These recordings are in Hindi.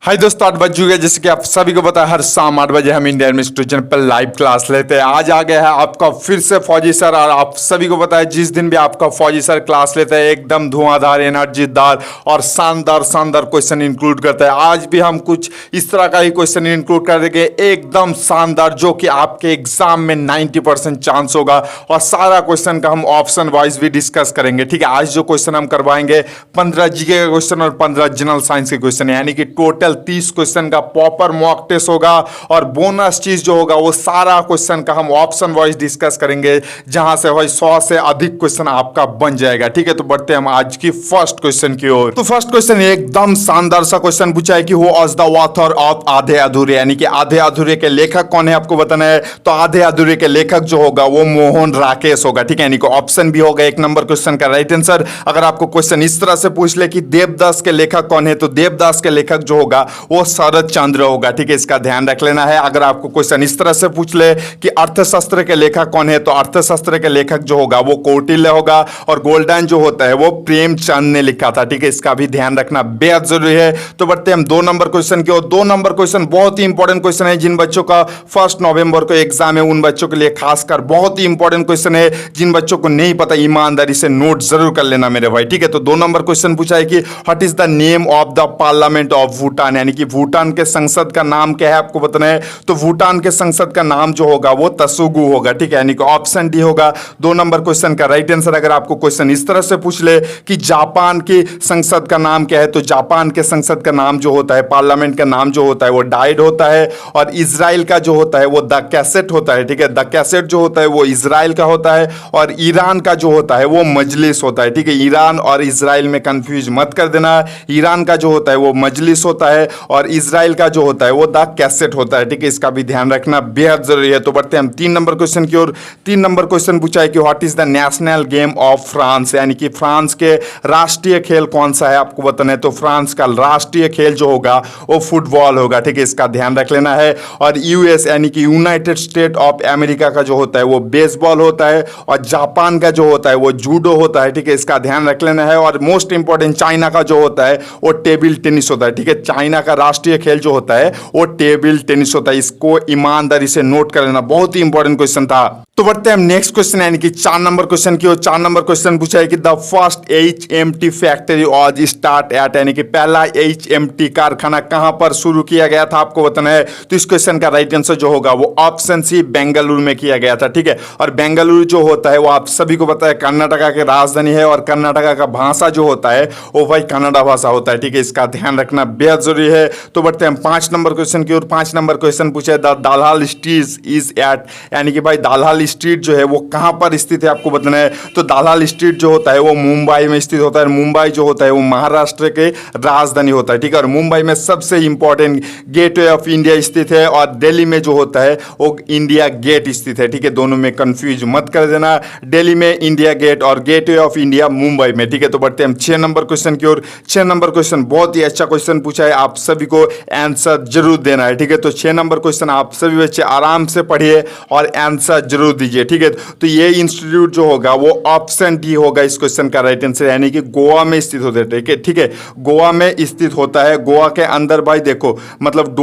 हाय दोस्तों, 8 बज चुके हैं। जैसे कि आप सभी को पता है, हर शाम 8 बजे हम इंडियन इंस्टीट्यूशन पर लाइव क्लास लेते हैं। आज आ गया है आपका फिर से फौजी सर। और आप सभी को पता है, जिस दिन भी आपका फौजी सर क्लास लेते हैं एकदम धुआंधार, एनर्जीदार और शानदार शानदार क्वेश्चन इंक्लूड करते हैं। आज भी हम कुछ इस तरह का ही क्वेश्चन इंक्लूड कर देंगे, एकदम शानदार, जो कि आपके एग्जाम में 90% चांस होगा। और सारा क्वेश्चन का हम ऑप्शन वाइज भी डिस्कस करेंगे। ठीक है, आज जो क्वेश्चन हम करवाएंगे 15 जीके का क्वेश्चन और 15 जनरल साइंस के क्वेश्चन, यानी कि टोटल 30 क्वेश्चन का प्रॉपर मॉक टेस्ट होगा। और बोनस चीज जो होगा वो सारा क्वेश्चन का हम ऑप्शन वाइज डिस्कस करेंगे, जहां से भाई 100 से अधिक क्वेश्चन आपका बन जाएगा। ठीक है, तो बढ़ते हैं हम आज की फर्स्ट क्वेश्चन की ओर। तो फर्स्ट क्वेश्चन एकदम शानदार सा क्वेश्चन पूछा है कि who was the author of आधे अधूरे, यानी कि आधे अधूरे के लेखक कौन है, आपको बताना है। तो आधे अधूरे के लेखक जो होगा वो मोहन राकेश होगा। ठीक है, यानी कि ऑप्शन भी होगा 1 नंबर क्वेश्चन का राइट आंसर। अगर आपको क्वेश्चन इस तरह से पूछ ले कि देवदास के लेखक कौन है, तो देवदास के लेखक जो होगा वो शरद चंद्र होगा। ठीक है, इसका ध्यान रख लेना है। अगर आपको क्वेश्चन इस तरह से पूछ ले कि अर्थशास्त्र के लेखक कौन है, तो अर्थशास्त्र के लेखक जो होगा वो कौटिल्य होगा। और गोल्डन जो होता है वो प्रेमचंद ने लिखा था। ठीक है, इसका भी ध्यान रखना बेहद जरूरी है। तो बढ़ते हैं हम 2 नंबर क्वेश्चन की ओर। 2 नंबर क्वेश्चन बहुत ही इंपॉर्टेंट क्वेश्चन है। जिन बच्चों का 1 नवंबर को एग्जाम है उन बच्चों के लिए खासकर बहुत ही इंपॉर्टेंट क्वेश्चन है। जिन बच्चों को नहीं पता, ईमानदारी से नोट जरूर कर लेना मेरे भाई। ठीक है, तो 2 नंबर क्वेश्चन पूछा है कि what is the name of the parliament of Bhutan, यानी कि भूटान के संसद का नाम क्या है, आपको बताना है। तो भूटान के संसद का नाम जो होगा वो तसुगु होगा। ठीक है, यानी कि ऑप्शन डी होगा 2 नंबर क्वेश्चन का राइट आंसर। अगर आपको क्वेश्चन इस तरह से पूछ ले कि जापान की संसद का नाम क्या है, तो जापान के संसद का नाम जो होता है, पार्लियामेंट का नाम जो होता है वो डाइड होता है। और इजराइल का जो होता है वो द कैसेट होता है। ठीक है, द कैसेट जो होता है वो इजराइल का होता है। और ईरान का जो होता है वो मजलिस होता है। ठीक है, ईरान और इजराइल में कंफ्यूज मत कर देना। ईरान का जो होता है वो मजलिस होता है और इजराइल का जो होता है वो द कैसेट होता है। ठीक है, इसका भी ध्यान रखना बेहद जरूरी है। तो बढ़ते हैं हम 3 नंबर क्वेश्चन की ओर। 3 नंबर क्वेश्चन पूछा है कि what is the national game of France, यानी कि फ्रांस के राष्ट्रीय खेल कौन सा है, आपको बताना है। तो फ्रांस का राष्ट्रीय खेल जो होगा वो फुटबॉल होगा। ठीक है, इसका ध्यान रख लेना है। और यूएस यानी कि यूनाइटेड स्टेट ऑफ अमेरिका का जो होता है वो बेसबॉल होता है। और जापान का जो होता है वो जूडो होता है। ठीक है, इसका ध्यान रख लेना है। और मोस्ट इंपॉर्टेंट चाइना का जो होता है वो टेबल टेनिस होता है। ठीक है, चाइना का राष्ट्रीय खेल जो होता है वो टेबल टेनिस होता है। इसको ईमानदारी से नोट कर लेना, बहुत ही इंपॉर्टेंट क्वेश्चन था। तो बढ़ते हैं हम नेक्स्ट क्वेश्चन, यानी कि 4 नंबर क्वेश्चन की ओर। 4 नंबर क्वेश्चन पूछा है कि the first HMT factory was start at, यानी कि पहला HMT कारखाना कहां पर शुरू किया गया था, आपको बताना है। तो इस क्वेश्चन का राइट आंसर जो होगा वो ऑप्शन सी बेंगलुरु में किया गया था। ठीक है, और बेंगलुरु जो होता है वो आप सभी को पता है कर्नाटका की राजधानी है। और कर्नाटका का भाषा जो होता है वो भाई कन्नड़ा भाषा होता है। ठीक है, इसका ध्यान रखना बेहद जरूरी है। तो बढ़ते हैं हम 5 नंबर क्वेश्चन की ओर। 5 नंबर क्वेश्चन पूछे द दालाल स्ट्रीट इज एट, यानी कि भाई दालाल स्ट्रीट जो है वो कहां पर स्थित है, आपको बताना है। तो दालाल स्ट्रीट जो होता है वो मुंबई में स्थित होता है। मुंबई जो होता है वो महाराष्ट्र के राजधानी होता है। ठीक है, और मुंबई में सबसे इंपॉर्टेंट गेटवे ऑफ इंडिया स्थित है। और दिल्ली में जो होता है वो इंडिया गेट स्थित है। ठीक है, दोनों में कंफ्यूज मत कर देना। दिल्ली में इंडिया गेट और गेटवे ऑफ इंडिया मुंबई में। ठीक है, तो बढ़ते हैं हम 6 नंबर क्वेश्चन की ओर। 6 नंबर क्वेश्चन बहुत ही अच्छा क्वेश्चन पूछा है, आप सभी को आंसर जरूर देना है। ठीक है, तो 6 नंबर क्वेश्चन आप सभी बच्चे आराम से पढ़िए और आंसर जरूर दीजिए। ठीक है, तो ये इंस्टीट्यूट जो होगा वो ऑप्शन डी होगा इस क्वेश्चन का राइट आंसर, यानी कि गोवा में स्थित होता है। ठीक है, ठीक है, गोवा में स्थित होता है। गोवा के अंदर भाई देखो, मतलब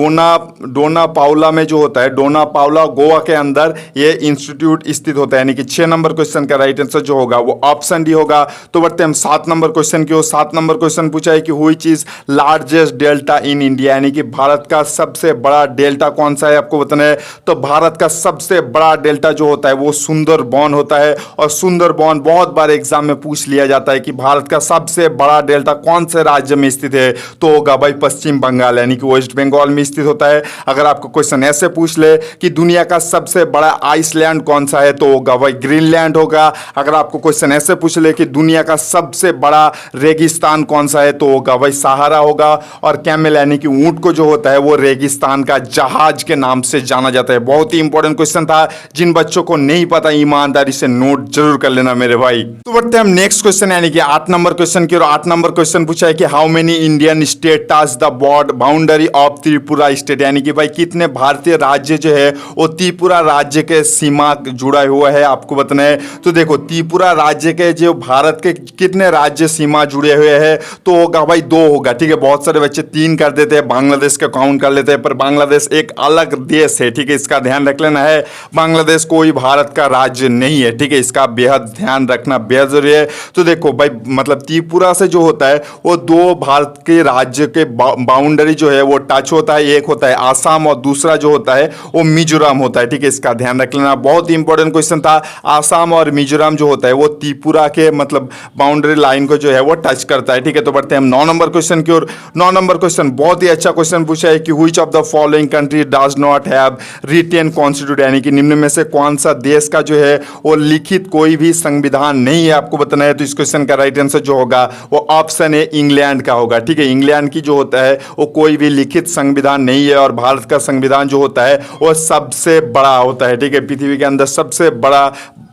डोना पाउला में जो होता है, डोना पाउला गोवा के अंदर ये इंस्टीट्यूट स्थित होता है। यानी कि 6 नंबर क्वेश्चन का राइट आंसर जो होगा वो ऑप्शन डी होगा। तो बढ़ते हैं हम 7 नंबर क्वेश्चन की ओर। 7 नंबर क्वेश्चन पूछा है कि which is largest delta in India, यानी कि भारत का सबसे बड़ा डेल्टा कौन सा है, आपको बताना है। तो भारत का सबसे बड़ा डेल्टा जो होता है वो सुंदरबन होता है। और सुंदरबन बहुत बार एग्जाम में पूछ लिया जाता है कि भारत का सबसे बड़ा डेल्टा कौन से राज्य में स्थित है, तो होगा भाई पश्चिम बंगाल, यानी कि वेस्ट बंगाल में स्थित होता है। अगर आपको क्वेश्चन ऐसे पूछ ले कि दुनिया का सबसे बड़ा आइसलैंड कौन सा है, तो होगा भाई ग्रीनलैंड होगा। अगर आपको क्वेश्चन ऐसे पूछ ले कि दुनिया का सबसे बड़ा रेगिस्तान कौन सा है, तो होगा भाई सहारा होगा। और कैमल यानी कि ऊंट को जो होता है वो रेगिस्तान का जहाज के नाम से जाना जाता है। बहुत ही इंपॉर्टेंट क्वेश्चन था, जिन बच्चों को नहीं पता ईमानदारी से नोट जरूर कर लेना मेरे भाई। तो बढ़ते हैं हम नेक्स्ट क्वेश्चन, यानी कि 8 नंबर क्वेश्चन की ओर। 8 नंबर क्वेश्चन पूछा है कि how many Indian state touch the boundary of Tripura state, यानी कि भाई कितने भारतीय राज्य जो है वो त्रिपुरा राज्य के सीमा जुड़ा हुआ है, आपको बताना है। तो देखो त्रिपुरा राज्य के जो भारत के कितने राज्य सीमा जुड़े हुए हैं, तो होगा भाई 2 होगा। ठीक है, बहुत सारे बच्चे 3 काउंटिंग कर देते हैं, बांग्लादेश का काउंट कर लेते हैं, पर बांग्लादेश एक अलग देश है, ठीक है, इसका ध्यान रख लेना है। बांग्लादेश कोई भारत का राज्य नहीं है, ठीक है, इसका बेहद ध्यान रखना बेहद जरूरी है। तो देखो भाई, मतलब त्रिपुरा से जो होता है वो दो भारत के राज्य के बाउंड्री जो है वो टच होता है, एक होता है आसाम और दूसरा जो होता है वो मिजोरम होता है, ठीक है, इसका ध्यान रख लेना। बहुत ही इंपॉर्टेंट क्वेश्चन था। आसाम और मिजोरम जो होता है वो त्रिपुरा के मतलब बाउंड्री लाइन को जो है वो टच करता है, ठीक है। तो बढ़ते हैं हम 9 नंबर क्वेश्चन की ओर। 9 नंबर क्वेश्चन बहुत ही अच्छा क्वेश्चन पूछा है कि which of the following country does not have written constitution, यानी कि निम्न में से कौन सा देश का जो है वो लिखित कोई भी संविधान नहीं है, आपको बताना है। तो इस क्वेश्चन का राइट आंसर जो होगा वो ऑप्शन है इंग्लैंड का होगा, ठीक है। इंग्लैंड की जो होता है वो कोई भी लिखित संविधान नहीं है, और भारत का संविधान जो होता है वो सबसे बड़ा होता है, ठीक है, पृथ्वी के अंदर सबसे बड़ा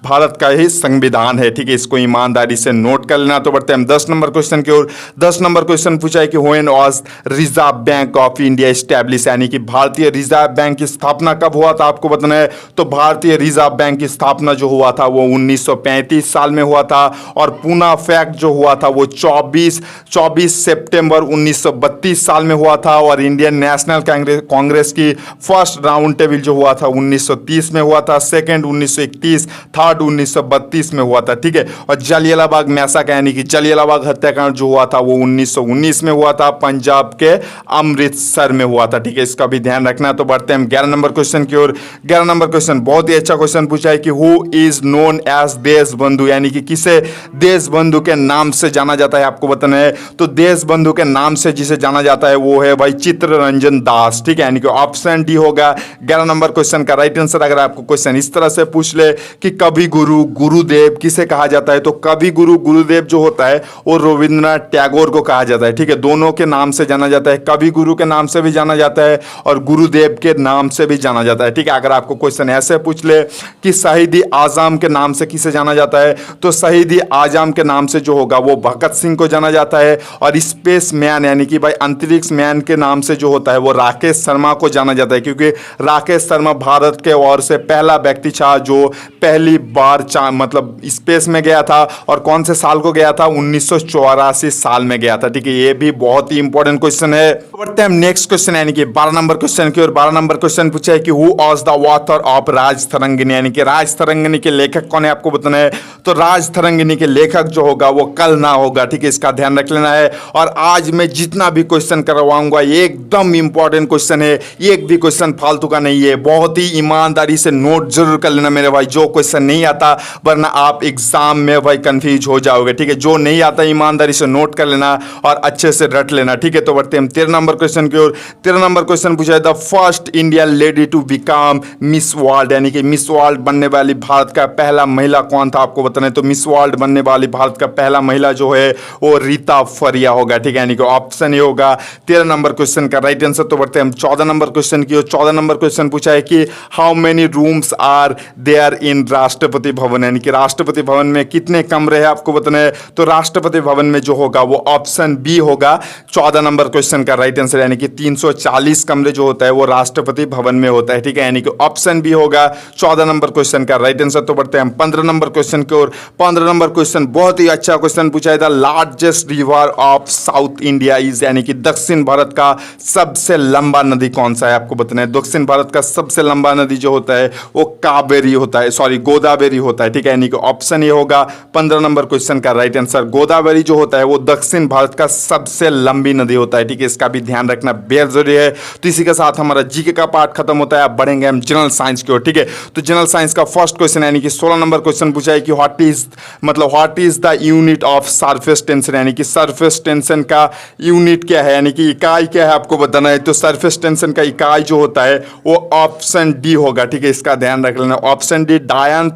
भारत का ही संविधान है, ठीक है, इसको ईमानदारी से नोट कर लेना। तो बढ़ते हैं हम 10 नंबर क्वेश्चन की ओर। 10 नंबर क्वेश्चन पूछा है कि when was reserve bank of India establish, यानी कि भारतीय रिजर्व बैंक की स्थापना कब हुआ था, आपको बताना है। तो भारतीय रिजर्व बैंक की स्थापना जो हुआ था वो 1935 साल में हुआ था, और पूना फैक्ट जो हुआ था वो 24 सितंबर 1932 साल में हुआ था, और इंडियन नेशनल कांग्रेस की फर्स्ट राउंड टेबल जो हुआ था 1930 में हुआ था, सेकेंड 1931, थर्ड 1932 में हुआ था, ठीक है। और जलियांवाला बाग मैसाकर यानी कि जलियांवाला बाग हत्याकांड जो हुआ था वो 1919 में हुआ था, पंजाब के अमृतसर में हुआ था, ठीक है, इसका भी ध्यान रखना। तो बढ़ते हैं हम 11 नंबर क्वेश्चन की ओर। 11 नंबर क्वेश्चन बहुत ही अच्छा क्वेश्चन पूछा है कि हु इज नोन एज देश बंधु, यानी कि किसे देश बंधु के नाम से जाना जाता है, आपको बताना है। तो देश बंधु के नाम से जिसे जाना जाता है वो है भाई चित्तरंजन दास, ठीक है, यानी कि ऑप्शन डी होगा 11 नंबर क्वेश्चन का राइट आंसर। अगर आपको क्वेश्चन इस तरह से पूछ ले कि कवि गुरु गुरुदेव किसे कहा जाता है, तो कवि गुरु गुरुदेव जो होता है वो रविंद्रनाथ टैगोर को कहा जाता है, ठीक है, दोनों के नाम से जाना जाता है, कवि गुरु के नाम से भी जाना जाता है और गुरुदेव के नाम से भी जाना जाता है, ठीक है। अगर आपको क्वेश्चन ऐसे पूछ ले कि शहीद आजम के नाम से किसे जाना जाता है, तो शहीद आजम के नाम से जो होगा वो भगत सिंह को जाना जाता है, और स्पेस मैन यानी कि भाई अंतरिक्ष मैन के नाम से जो होता है वो राकेश शर्मा को जाना जाता है, क्योंकि राकेश शर्मा भारत के ओर से पहला व्यक्ति था जो पहली बार मतलब स्पेस में गया था, और कौन से साल को गया था, 1984 साल में गया था, ठीक है, ये भी बहुत ही इंपॉर्टेंट क्वेश्चन है। बढ़ते हैं नेक्स्ट क्वेश्चन यानी कि 12 नंबर क्वेश्चन की ओर। 12 नंबर क्वेश्चन पूछा है कि who was the author of Rajatarangini, यानी कि राजतरंगिणी के लेखक कौन है, आपको बताना है। तो राजतरंगिणी के लेखक जो होगा वो कल ना होगा, ठीक है, इसका ध्यान रख लेना है। और आज मैं जितना भी क्वेश्चन करवाऊंगा ये एकदम इंपॉर्टेंट क्वेश्चन है, एक भी क्वेश्चन फालतू का नहीं है, बहुत ही ईमानदारी से नोट जरूर कर लेना मेरे भाई, जो क्वेश्चन नहीं आता, वरना आप एग्जाम में भाई कंफ्यूज हो जाओगे, ठीक है। जो नहीं आता ईमानदारी से नोट कर लेना और अच्छे से रट लेना, ठीक है। तो बढ़ते हैं 13 नंबर क्वेश्चन की ओर। 13 नंबर क्वेश्चन पूछा है the first Indian lady to become Miss World, यानी कि मिस वर्ल्ड बनने वाली भारत का पहला महिला कौन था, आपको बताना है। तो मिस वर्ल्ड बनने वाली भारत का पहला महिला जो है वो रीता फरिया होगा, ठीक है, यानी कि ऑप्शन ए होगा 13 नंबर क्वेश्चन का राइट आंसर। तो बढ़ते हैं हम 14 नंबर क्वेश्चन की ओर। 14 नंबर क्वेश्चन पूछा है कि how many rooms are there in Rashtrapati Bhavan, यानी कि राष्ट्रपति भवन में कितने कमरे हैं, आपको बताना है। तो राष्ट्रपति भवन में जो होगा वो ऑप्शन बी होगा 14 नंबर क्वेश्चन का राइट आंसर, यानी कि 340 कमरे जो होता है वो राष्ट्रपति भवन में होता है, ठीक है, यानी कि ऑप्शन बी होगा 14 नंबर क्वेश्चन का राइट आंसर। तो बढ़ते हैं हम 15 नंबर क्वेश्चन की ओर। 15 नंबर क्वेश्चन बहुत ही अच्छा क्वेश्चन पूछा है the largest river of south India is, यानी कि दक्षिण भारत का सबसे लंबा नदी कौन सा है, आपको बताना है। दक्षिण भारत का सबसे लंबा नदी जो होता है वो कावेरी होता है, सॉरी गोदावरी होता है, ठीक है, यानी कि ऑप्शन ये होगा 15 नंबर क्वेश्चन का राइट आंसर। गोदावरी जो होता है वो दक्षिण भारत का सबसे लंबी नदी होता है, ठीक है, इसका भी ध्यान रखना बेहद जरूरी है। तो इसी के साथ हमारा जीके का पार्ट खत्म होता है, अब बढ़ेंगे हम जनरल साइंस की ओर, ठीक है। तो जनरल साइंस का फर्स्ट क्वेश्चन यानी कि 16 नंबर क्वेश्चन पूछा है कि what is the unit of surface tension, यानी कि सरफेस टेंशन का यूनिट क्या है, यानी कि इकाई क्या है, आपको बताना है। तो सरफेस टेंशन का इकाई जो होता है वो ऑप्शन डी होगा, ठीक है, इसका ध्यान रख लेना, ऑप्शन डी डायन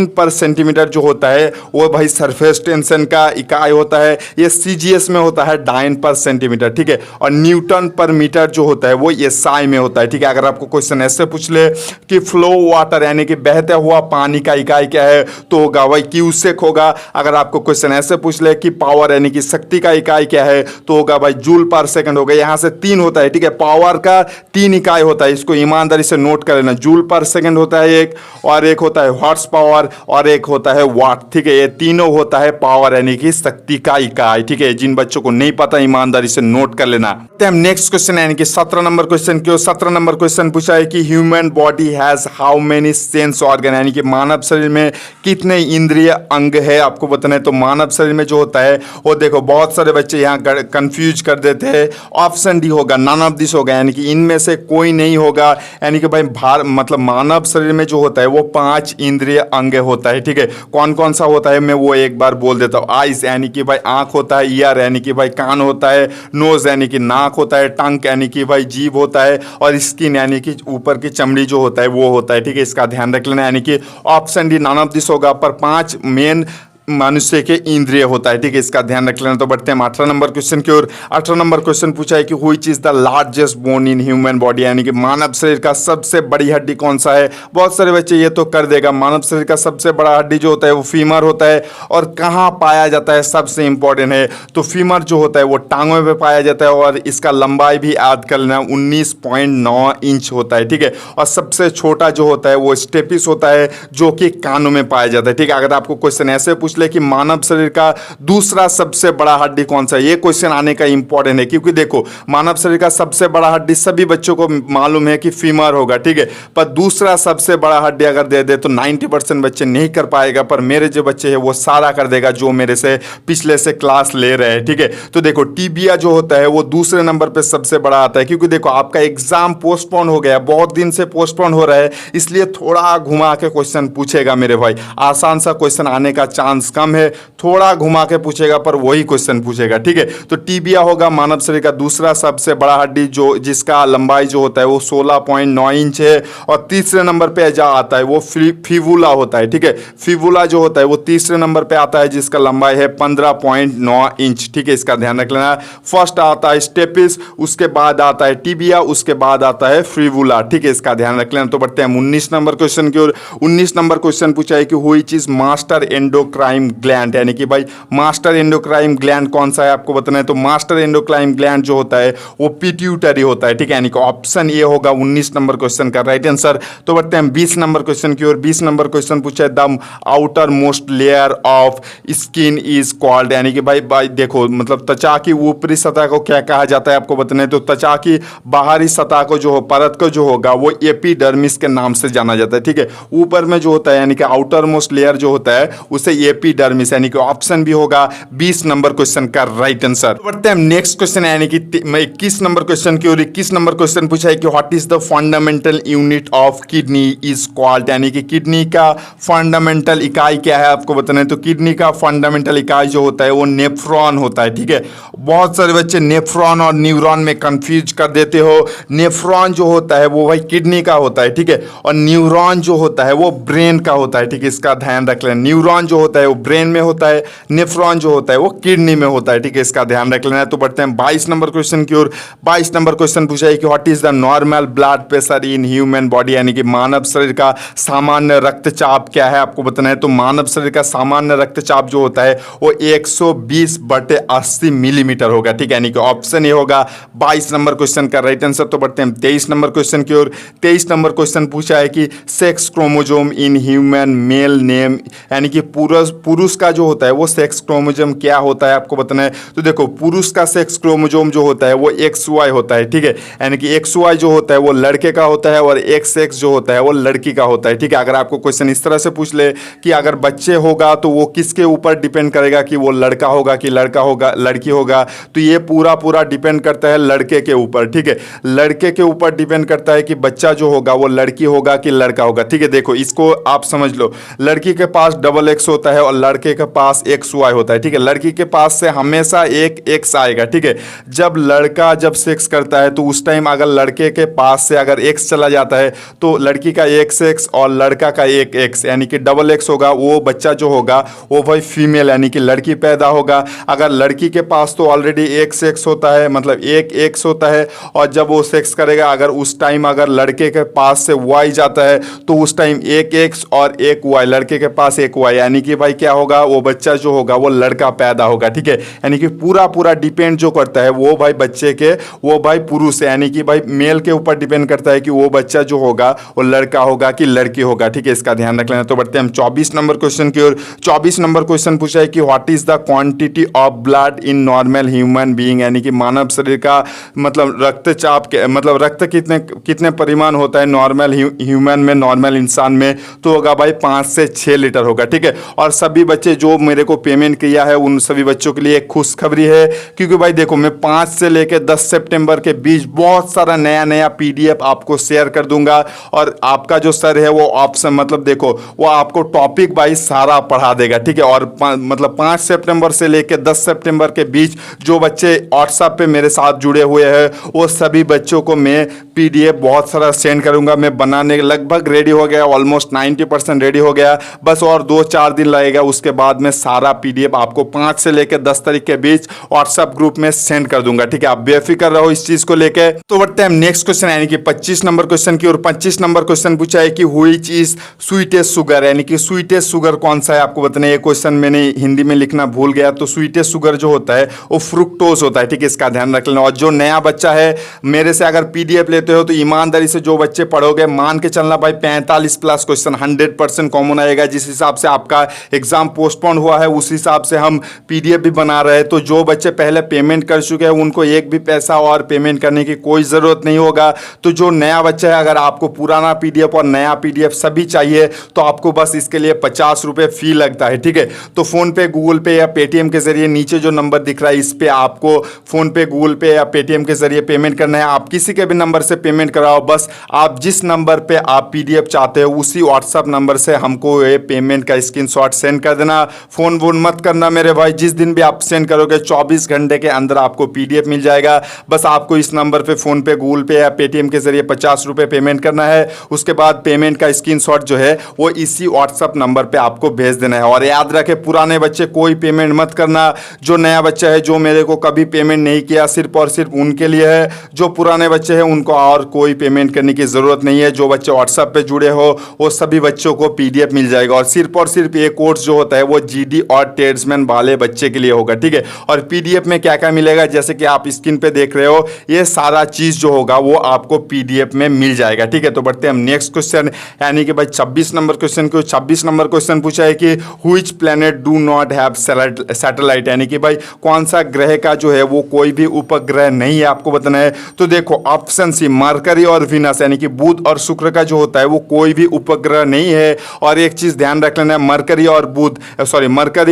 पर सेंटीमीटर जो होता है वो भाई सरफेस टेंशन का इकाई होता है। ये सीजीएस में होता है डायन पर सेंटीमीटर, ठीक है, और न्यूटन पर मीटर जो होता है वो एसआई में होता है, ठीक है। अगर आपको क्वेश्चन ऐसे पूछ ले कि फ्लो वाटर यानी कि बहते हुआ पानी का इकाई क्या है, तो होगा भाई क्यूसेक होगा। अगर आपको क्वेश्चन ऐसे पूछ ले कि पावर यानी कि शक्ति का इकाई क्या है, तो होगा भाई जूल पर सेकंड होगा। यहाँ से 3 होता है, ठीक है, पावर का 3 इकाई होता है, इसको ईमानदारी से नोट कर लेना। जूल पर सेकंड होता है एक, और एक होता है हॉर्स पावर और एक होता है वाट, ठीक है। ये तीनों होता है पावर यानी कि शक्ति का इकाई, ठीक है। जिन बच्चों को नहीं पता ईमानदारी से नोट कर लेना। हम नेक्स्ट क्वेश्चन यानी कि 17 नंबर क्वेश्चन क्यों 17 नंबर क्वेश्चन पूछा है कि human body has how many sense organ, यानी कि मानव शरीर में कितने इंद्रिय अंग है आपको बताना है। तो मानव शरीर में जो होता है वो देखो बहुत सारे बच्चे यहाँ कंफ्यूज कर देते हैं। ऑप्शन डी होगा, नन ऑफ दिस होगा, यानी कि इनमें से कोई नहीं होगा। यानी कि भाई मतलब मानव शरीर में जो होता है वो 5 इंद्रिय अंग होता है, ठीक है। कौन कौन सा होता है मैं वो एक बार बोल देता हूँ। आइज यानी कि भाई आंख होता है, ईयर यानी कि भाई कान होता है, नोज यानी कि नाक होता है, टंग यानी कि भाई जीभ होता है, और स्किन यानी कि ऊपर की चमड़ी जो होता है वो होता है, ठीक है। इसका ध्यान रख लेना, यानी कि option D none of this होगा, पर 5 मेन मनुष्य के इंद्रिय होता है, ठीक है। इसका ध्यान रख लेना। तो बढ़ते हैं 18 नंबर क्वेश्चन की ओर। 18 नंबर क्वेश्चन पूछा है कि which is the largest bone in human body, यानी कि मानव शरीर का सबसे बड़ी हड्डी कौन सा है। बहुत सारे बच्चे ये तो कर देगा, मानव शरीर का सबसे बड़ा हड्डी जो होता है वो फीमर होता है। और कहाँ पाया जाता है सबसे इंपॉर्टेंट है, तो फीमर जो होता है वो टांगों में पाया जाता है, और इसका लंबाई भी याद कर लेना 19.9 इंच होता है, ठीक है। और सबसे छोटा जो होता है वो स्टेपिस होता है, जो कि कानों में पाया जाता है, ठीक है। अगर आपको क्वेश्चन ऐसे पूछ ले कि मानव शरीर का दूसरा सबसे बड़ा हड्डी कौन सा है, ये क्वेश्चन आने का इंपॉर्टेंट है, क्योंकि देखो मानव शरीर का सबसे बड़ा हड्डी सभी बच्चों को मालूम है कि फीमर होगा, ठीक है। पर दूसरा सबसे बड़ा हड्डी अगर दे दे तो 90% बच्चे नहीं कर पाएगा, पर मेरे जो बच्चे हैं वो सारा कर देगा जो मेरे से पिछले से क्लास ले रहे हैं, ठीक है। तो देखो टीबिया जो होता है वो दूसरे नंबर पे सबसे बड़ा आता है, क्योंकि देखो आपका एग्जाम पोस्टपोन हो गया, बहुत दिन से पोस्टपोन हो रहा है, इसलिए थोड़ा घुमा के क्वेश्चन पूछेगा मेरे भाई। आसान सा क्वेश्चन आने का चांस कम है, थोड़ा घुमा के पूछेगा पर वही क्वेश्चन पूछेगा, ठीक है। तो टीबिया होगा मानव शरीर का दूसरा सबसे बड़ा हड्डी, जो जिसका लंबाई जो होता है वो 16.9 इंच है। और तीसरे नंबर पे जा आता है वो फिबुला होता है, ठीक है। फिबुला जो होता है वो तीसरे नंबर पे आता है, जिसका लंबाई है 15.9 इंच, ठीक है। इसका ध्यान रख लेना। फर्स्ट आता है स्टेपिस, उसके बाद आता है टीबिया, उसके बाद आता है फिबुला, ठीक है। इसका ध्यान रख लेना। तो बढ़ते हैं 19 नंबर क्वेश्चन की ओर। 19 नंबर क्वेश्चन पूछा है कि which is master endocrine gland, यानी कि भाई मास्टर एंडोक्राइन ग्लैंड कौन सा है आपको बताना है। तो मास्टर एंडोक्राइन ग्लैंड जो होता है वो पिट्यूटरी होता है, ठीक है। यानी कि ऑप्शन ए होगा 19 नंबर क्वेश्चन का राइट आंसर। तो बढ़ते हैं 20 नंबर क्वेश्चन की ओर। 20 नंबर क्वेश्चन पूछा है the outer most layer of skin is called, यानी कि भाई देखो मतलब त्वचा की ऊपरी सतह को क्या कहा जाता है आपको बताना है। तो त्वचा की बाहरी सतह को जो हो परत को जो होगा वो एपिडर्मिस के नाम से जाना जाता है, ठीक है। ऊपर में जो होता है यानी कि आउटर मोस्ट लेयर जो होता है उसे एपिडर्मिस, यानी कि ऑप्शन भी होगा 20 नंबर क्वेश्चन का राइट आंसर। बढ़ते हैं नेक्स्ट क्वेश्चन यानी कि 21 नंबर क्वेश्चन की ओर। 21 नंबर क्वेश्चन पूछा है कि what is the fundamental unit of kidney is called, यानी कि किडनी का फंडामेंटल इकाई क्या है आपको बताना है। तो किडनी का फंडामेंटल इकाई जो होता है वो नेफ्रॉन होता है, ठीक है। बहुत सारे बच्चे नेफ्रॉन और न्यूरॉन में कंफ्यूज कर देते हो। नेफ्रॉन जो होता है वो भाई किडनी का होता है, ठीक है। और न्यूरॉन जो होता है वो ब्रेन का होता है, ठीक है। इसका ध्यान रख लेना। न्यूरॉन जो होता है वो ब्रेन में होता है, नेफ्रॉन जो होता है वो किडनी में होता है, ठीक है। इसका ध्यान रख लेना। तो बढ़ते हैं 22 नंबर क्वेश्चन की ओर। 22 नंबर क्वेश्चन पूछा है कि what is the normal blood pressure in human body, यानी कि मानव शरीर का सामान्य रक्तचाप क्या है आपको बताना है। तो मानव शरीर का सामान्य रक्तचाप जो होता है वो 120/80 मिलीमीटर होगा, ठीक है। यानी कि ऑप्शन ए होगा 22 नंबर क्वेश्चन का राइट आंसर। तो बढ़ते हैं 23 नंबर क्वेश्चन की ओर। 23 नंबर क्वेश्चन पूछा है कि sex chromosome in human male name, यानी कि पुरुष का जो होता है वो सेक्स क्रोमोजोम क्या होता है आपको बताना है। तो देखो पुरुष का सेक्स क्रोमोजोम जो होता है वो XY होता है, ठीक है। यानी कि XY जो होता है वो लड़के का होता है और XX जो होता है वो लड़की का होता है, ठीक है। अगर आपको क्वेश्चन इस तरह से पूछ ले कि अगर बच्चे होगा तो वो किसके ऊपर डिपेंड करेगा कि वो लड़का होगा कि लड़का होगा लड़की होगा, तो ये पूरा डिपेंड करता है लड़के के ऊपर, ठीक है। लड़के के ऊपर डिपेंड करता है कि बच्चा जो होगा वो लड़की होगा कि लड़का होगा, ठीक है। देखो इसको आप समझ लो, लड़की के पास XX होता है और लड़के के पास XY होता है, ठीक है। लड़की के पास से हमेशा एक X आएगा, ठीक है। जब लड़का जब सेक्स करता है तो उस टाइम अगर लड़के के पास से अगर X चला जाता है तो लड़की का XX और लड़का का एक X यानी कि XX होगा, वो बच्चा जो होगा वो भाई फीमेल यानी कि लड़की पैदा होगा। अगर लड़की के पास तो ऑलरेडी XX होता है, मतलब एक X होता है, और जब वो सेक्स करेगा अगर उस टाइम अगर लड़के के पास से Y जाता है तो उस टाइम एक X और एक Y, लड़के के पास एक Y, यानी कि भाई क्या होगा, वो बच्चा जो होगा वो लड़का पैदा होगा। ठीक है, यानी कि पूरा पूरा डिपेंड जो करता है वो भाई बच्चे के, वो भाई पुरुष है, यानी कि भाई मेल के ऊपर डिपेंड करता है कि वो बच्चा जो होगा वो लड़का होगा कि लड़की होगा। ठीक है, इसका ध्यान रख लेना। तो बढ़ते हैं हम 24 नंबर क्वेश्चन की ओर। 24 नंबर क्वेश्चन पूछा है कि what is the quantity of blood in normal human being, यानी कि मानव शरीर का मतलब रक्तचाप के मतलब रक्त कितने कितने परिमाण होता है नॉर्मल ह्यूमन में, नॉर्मल इंसान में, तो होगा भाई 5 से 6 लीटर होगा। ठीक है, और सभी बच्चे जो मेरे को पेमेंट किया है उन सभी बच्चों के लिए एक खुशखबरी है, क्योंकि भाई देखो मैं 5 से लेकर 10 सितंबर के बीच बहुत सारा नया नया पीडीएफ आपको शेयर कर दूंगा, और आपका जो सर है वो ऑप्शन मतलब देखो वो आपको टॉपिक वाइज सारा पढ़ा देगा। ठीक है, और मतलब 5 सितंबर से लेकर 10 सितंबर के बीच जो बच्चे व्हाट्सएप पे मेरे साथ जुड़े हुए हैं वो सभी बच्चों को मैं पीडीएफ बहुत सारा सेंड करूंगा। मैं बनाने लगभग रेडी हो गया, ऑलमोस्ट 90% रेडी हो गया, बस और 2-4 दिन लगेगा, उसके बाद मैं सारा पीडीएफ आपको 5 से लेकर 10 तारीख के बीच व्हाट्सएप ग्रुप में सेंड कर दूंगा। ठीक है, आप बेफिक्र रहो इस चीज को लेके। तो बढ़ते हैं नेक्स्ट क्वेश्चन यानी कि 25 नंबर क्वेश्चन की। और 25 नंबर क्वेश्चन पूछा है कि व्हिच इज स्वीटेस्ट शुगर, यानी कि स्वीटेस्ट शुगर कौन सा है आपको बताना है। ये क्वेश्चन मैंने हिंदी में लिखना भूल गया। तो स्वीटेस्ट शुगर जो होता है वो फ्रुक्टोज होता है। ठीक है, इसका ध्यान रख लेना। और जो नया बच्चा है मेरे से अगर पीडीएफ लेते हो तो ईमानदारी से जो बच्चे पढ़ोगे मान के चलना भाई 45 प्लस क्वेश्चन 100% कॉमन आएगा। जिस हिसाब से आपका एग्जाम पोस्टपोन हुआ है उस हिसाब से हम पीडीएफ भी बना रहे हैं। तो जो बच्चे पहले पेमेंट कर चुके हैं उनको एक भी पैसा और पेमेंट करने की कोई ज़रूरत नहीं होगा। तो जो नया बच्चा है अगर आपको पुराना पीडीएफ और नया पीडीएफ सभी चाहिए तो आपको बस इसके लिए 50 रुपये फी लगता है। ठीक है, तो फ़ोनपे, गूगल पे या पेटीएम के जरिए नीचे जो नंबर दिख रहा है इस पर आपको फ़ोनपे, गूगल पे या पेटीएम के जरिए पेमेंट करना है। आप किसी के भी नंबर से पेमेंट कराओ, बस आप जिस नंबर पे आप पीडीएफ चाहते हो उसी व्हाट्सएप नंबर से हमको ये पेमेंट का स्क्रीनशॉट सेंड कर देना। फ़ोन वोन मत करना मेरे भाई, जिस दिन भी आप सेंड करोगे 24 घंटे के अंदर आपको पीडीएफ मिल जाएगा। बस आपको इस नंबर पे फ़ोनपे, गूगल पे या पेटीएम के जरिए 50 रुपये पेमेंट करना है। उसके बाद पेमेंट का स्क्रीनशॉट जो है वो इसी व्हाट्सएप नंबर पे आपको भेज देना है। और याद रखें पुराने बच्चे कोई पेमेंट मत करना। जो नया बच्चा है जो मेरे को कभी पेमेंट नहीं किया सिर्फ और सिर्फ उनके लिए है। जो पुराने बच्चे हैं उनको और कोई पेमेंट करने की ज़रूरत नहीं है। जो बच्चे व्हाट्सएप पे जुड़े हो वो सभी बच्चों को पीडीएफ मिल जाएगा। और सिर्फ ये कोर्स जो होता है वो जीडी और ट्रेड्समैन वाले बच्चे के लिए होगा। ठीक है, और पीडीएफ में क्या क्या मिलेगा जैसे कि आप स्क्रीन पे देख रहे हो ये सारा चीज़ जो होगा वो आपको पीडीएफ में मिल जाएगा। ठीक है, तो बढ़ते हैं हम नेक्स्ट क्वेश्चन यानी कि भाई 26 नंबर क्वेश्चन को। 26 नंबर क्वेश्चन पूछा है कि which planet do not have satellite, यानी कि भाई कौन सा ग्रह का जो है वो कोई भी उपग्रह नहीं है आपको बताना है। तो देखो ऑप्शन सी मरकरी और वीनस, यानी कि बुध और शुक्र का जो होता है वो कोई भी उपग्रह नहीं है। और एक चीज़ ध्यान रख लेना है मरकरी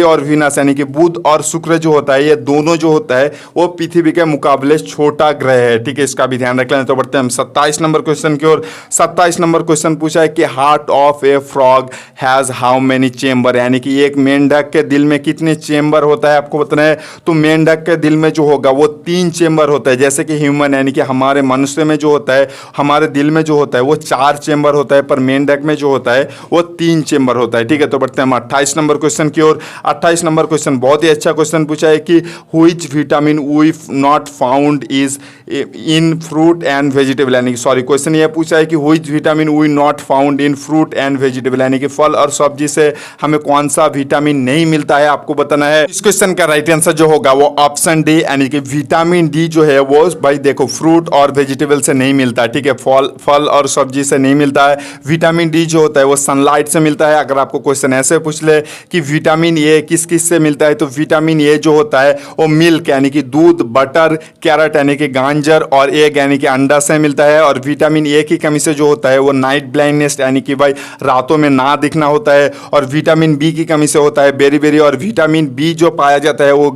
और वीनस यानी कि बुध और शुक्र जो होता है ये दोनों जो होता है वो पृथ्वी के मुकाबले छोटा ग्रह है। ठीक है, इसका भी ध्यान रख लेना। तो बढ़ते हैं हम 27 नंबर क्वेश्चन की ओर। 27 नंबर क्वेश्चन पूछा है कि heart of A frog has how many chamber, यानी कि एक मेंढक के दिल में कितने चेम्बर होता है आपको बताना है। तो मेंढक के दिल में जो होगा वो 3 चेम्बर होता है। जैसे कि ह्यूमन यानी कि हमारे मनुष्य में जो होता है हमारे दिल में जो होता है वो 4 चेम्बर होता है, पर मेंढक में जो होता है वो 3 चेम्बर होता है। ठीक है, तो बढ़ते हैं हम 28 नंबर क्वेश्चन की ओर। 28 नंबर क्वेश्चन बहुत ही अच्छा क्वेश्चन पूछा है कि which vitamin we not found is in fruit and vegetable, यानी कि सॉरी क्वेश्चन ये पूछा है कि which vitamin we not found in fruit and vegetable, यानी कि फल और सब्जी से हमें कौन सा विटामिन नहीं मिलता है आपको बताना है। इस क्वेश्चन का राइट आंसर जो होगा वो ऑप्शन डी, यानी कि विटामिन डी जो है वो भाई देखो फ्रूट और वेजिटेबल से नहीं मिलता है। ठीक है, फल और सब्जी से नहीं मिलता है। विटामिन डी जो होता है वो सनलाइट से मिलता है। अगर आपको क्वेश्चन ऐसे पूछ ले कि विटामिन ए किस किस से मिलता है तो विटामिन ए जो होता है वो मिल्क यानी कि दूध, बटर, कैरेट यानी कि गाजर और एग यानी कि अंडा से मिलता है। और विटामिन ए की कमी से जो होता है वो नाइट ब्लाइंडनेस यानी कि भाई रातों में ना दिखना होता है। और विटामिन बी की कमी से होता है बेरी। और विटामिन बी जो पाया जाता है वो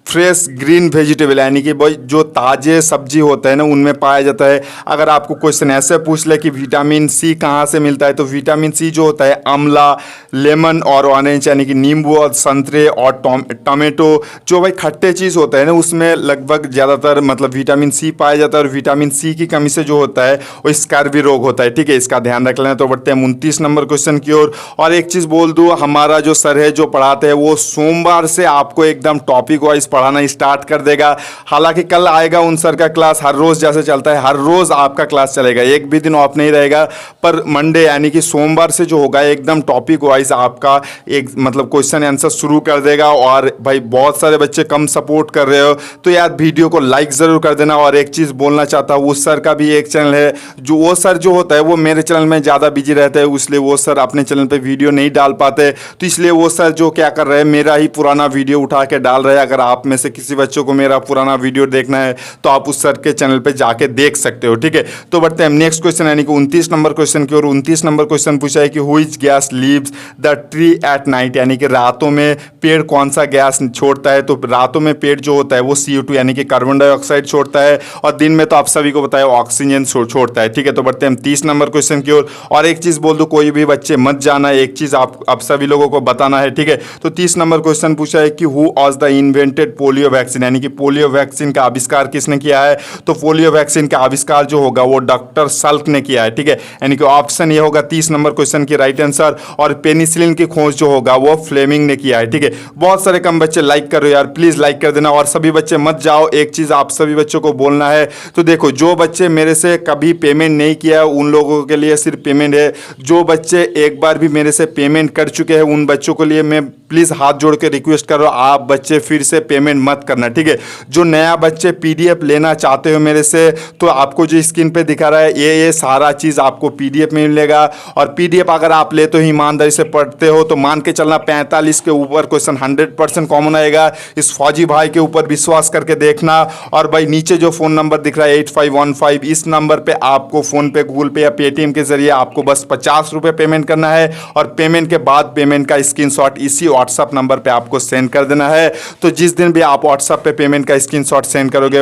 फ्रेश ग्रीन वेजिटेबल यानी कि भाई जो ताज़े सब्जी होते हैं ना उनमें पाया जाता है। अगर आपको क्वेश्चन ऐसे पूछ ले कि विटामिन सी कहाँ से मिलता है तो विटामिन सी जो होता है आंवला, लेमन और ऑरेंज यानी कि नींबू और संतरे और टमाटो जो भाई खट्टे चीज़ होता है ना उसमें लगभग ज़्यादातर मतलब विटामिन सी पाया जाता है। और विटामिन सी की कमी से जो होता है वो स्कर्वी रोग होता है। ठीक है, इसका ध्यान रख लेना। तो बढ़ते हैं 29 नंबर क्वेश्चन की ओर। और एक चीज़ बोल दूँ, हमारा जो सर है जो पढ़ाते हैं वो सोमवार से आपको एकदम टॉपिक वाइज पढ़ाना स्टार्ट कर देगा। हालांकि कल आएगा उन सर का क्लास, हर रोज़ जैसे चलता है हर रोज़ आपका क्लास चलेगा, एक भी दिन ऑफ नहीं रहेगा। पर मंडे यानी कि सोमवार से जो होगा एकदम टॉपिक वाइज आपका एक मतलब क्वेश्चन आंसर शुरू कर देगा। और भाई बहुत सारे बच्चे कम सपोर्ट कर रहे हो तो यार वीडियो को लाइक ज़रूर कर देना। और एक चीज़ बोलना चाहता हूँ, उस सर का भी एक चैनल है, जो वो सर जो होता है वो मेरे चैनल में ज़्यादा बिजी रहता है, इसलिए वो सर अपने चैनल पे वीडियो नहीं डाल पाते। तो इसलिए वो सर जो क्या कर रहे हैं, मेरा ही पुराना वीडियो उठा के डाल रहे हैं। अगर आप में से किसी बच्चों को मेरा पुराना वीडियो देखना है तो आप उस सर के चैनल पे जाके देख सकते हो, ठीक है। तो बढ़ते हैं नेक्स्ट क्वेश्चन यानी कि 29 नंबर क्वेश्चन की ओर। 29 नंबर क्वेश्चन पूछा है कि which gas leaves the tree at night, यानी कि रातों में पेड़ कौन सा गैस छोड़ता है। तो रातों में पेड़ जो होता है वो CO2 यानी कि कार्बन डाइऑक्साइड छोड़ता है, और दिन में तो आप सभी को बताया ऑक्सीजन छोड़ता है, ठीक है। तो बढ़ते हैं 30 नंबर क्वेश्चन की ओर। और एक चीज़ बोल दूं, कोई भी बच्चे मत जाना, एक चीज़ आप सभी लोगों को बताना है, ठीक है। तो 30 नंबर क्वेश्चन पूछा है कि who was the invented polio vaccine, यानी कि पोलियो वैक्सीन का आविष्कार किसने किया है। तो पोलियो वैक्सीन का आविष्कार जो होगा वो डॉक्टर सल्क ने किया है, ठीक है। यानी कि ऑप्शन ये होगा 30 नंबर क्वेश्चन की राइट आंसर। और पेनिसिलिन की खोज जो होगा वो फ्लेमिंग ने किया है, ठीक है। बहुत सारे कम बच्चे लाइक कर रहे हो यार, प्लीज़ लाइक कर देना। और सभी बच्चे मत जाओ, एक चीज़ आप सभी बच्चों को बोलना है। तो देखो, जो बच्चे मेरे से कभी पेमेंट नहीं किया है उन लोगों के लिए सिर्फ पेमेंट है। जो बच्चे एक बार भी मेरे से पेमेंट कर चुके हैं उन बच्चों के लिए मैं प्लीज़ हाथ जोड़ के रिक्वेस्ट कर रहा हूँ, आप बच्चे फिर से पेमेंट मत करना, ठीक है। जो नया बच्चे PDF लेना चाहते हो मेरे से, तो आपको जो स्क्रीन पे दिखा रहा है ये सारा चीज़ आपको PDF में मिलेगा। और PDF अगर आप लेते हो ईमानदारी से पढ़ते हो तो मान के चलना 45 के ऊपर क्वेश्चन 100% कॉमन आएगा। इस फौजी भाई के ऊपर विश्वास करके देखना। और भाई नीचे जो फ़ोन नंबर दिख रहा है 8515, इस नंबर पे आपको फ़ोन पे, गूगल पे या पेटीएम के जरिए आपको बस 50 रुपये पेमेंट करना है। और पेमेंट के बाद पेमेंट का स्क्रीनशॉट इसी व्हाट्सअप नंबर पे आपको सेंड कर देना है। तो जिस दिन भी आप व्हाट्सअप पे पेमेंट का स्क्रीनशॉट सेंड करोगे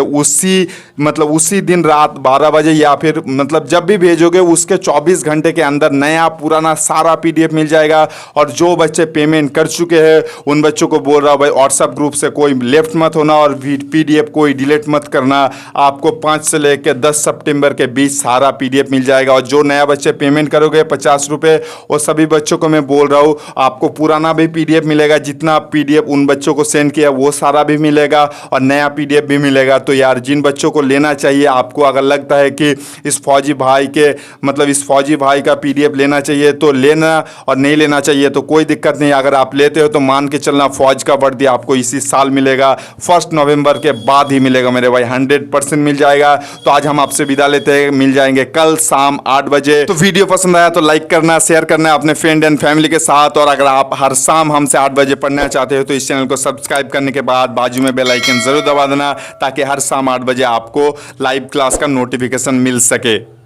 उसी दिन रात 12 बजे या फिर मतलब जब भी भेजोगे उसके 24 घंटे के अंदर नया पुराना सारा PDF मिल जाएगा। और जो बच्चे पेमेंट कर चुके हैं उन बच्चों को बोल रहा हूँ भाई, व्हाट्सअप ग्रुप से कोई लेफ्ट मत होना और PDF कोई डिलीट मत करना। आपको 5 से लेकर 10 सितंबर के बीच सारा PDF मिल जाएगा। और जो नया बच्चे पेमेंट करोगे 50 रुपये, वो सभी बच्चों को मैं बोल रहा हूँ आपको पुराना भी PDF मिलेगा, जितना PDF उन बच्चों को सेंड किया वो सारा भी मिलेगा और नया PDF भी मिलेगा। तो यार जिन बच्चों को लेना चाहिए, आपको अगर लगता है कि इस फौजी भाई का PDF लेना चाहिए तो लेना, और नहीं लेना चाहिए तो कोई दिक्कत नहीं। अगर आप लेते हो तो मान के चलना फौज का वर्दी आपको इसी साल मिलेगा, 1 नवंबर के बाद ही मिलेगा मेरे भाई, 100% मिल जाएगा। तो आज हम आपसे विदा लेते हैं, मिल जाएंगे कल शाम 8 बजे। तो वीडियो पसंद आया तो लाइक करना, शेयर करना अपने फ्रेंड एंड फैमिली के साथ। और अगर आप हर शाम हमसे 8 बजे पढ़ना चाहते हो तो इस चैनल को सब्सक्राइब करने के बाद बाजू में बेल आइकन जरूर दबा देना, ताकि हर शाम 8 बजे आपको लाइव क्लास का नोटिफिकेशन मिल सके।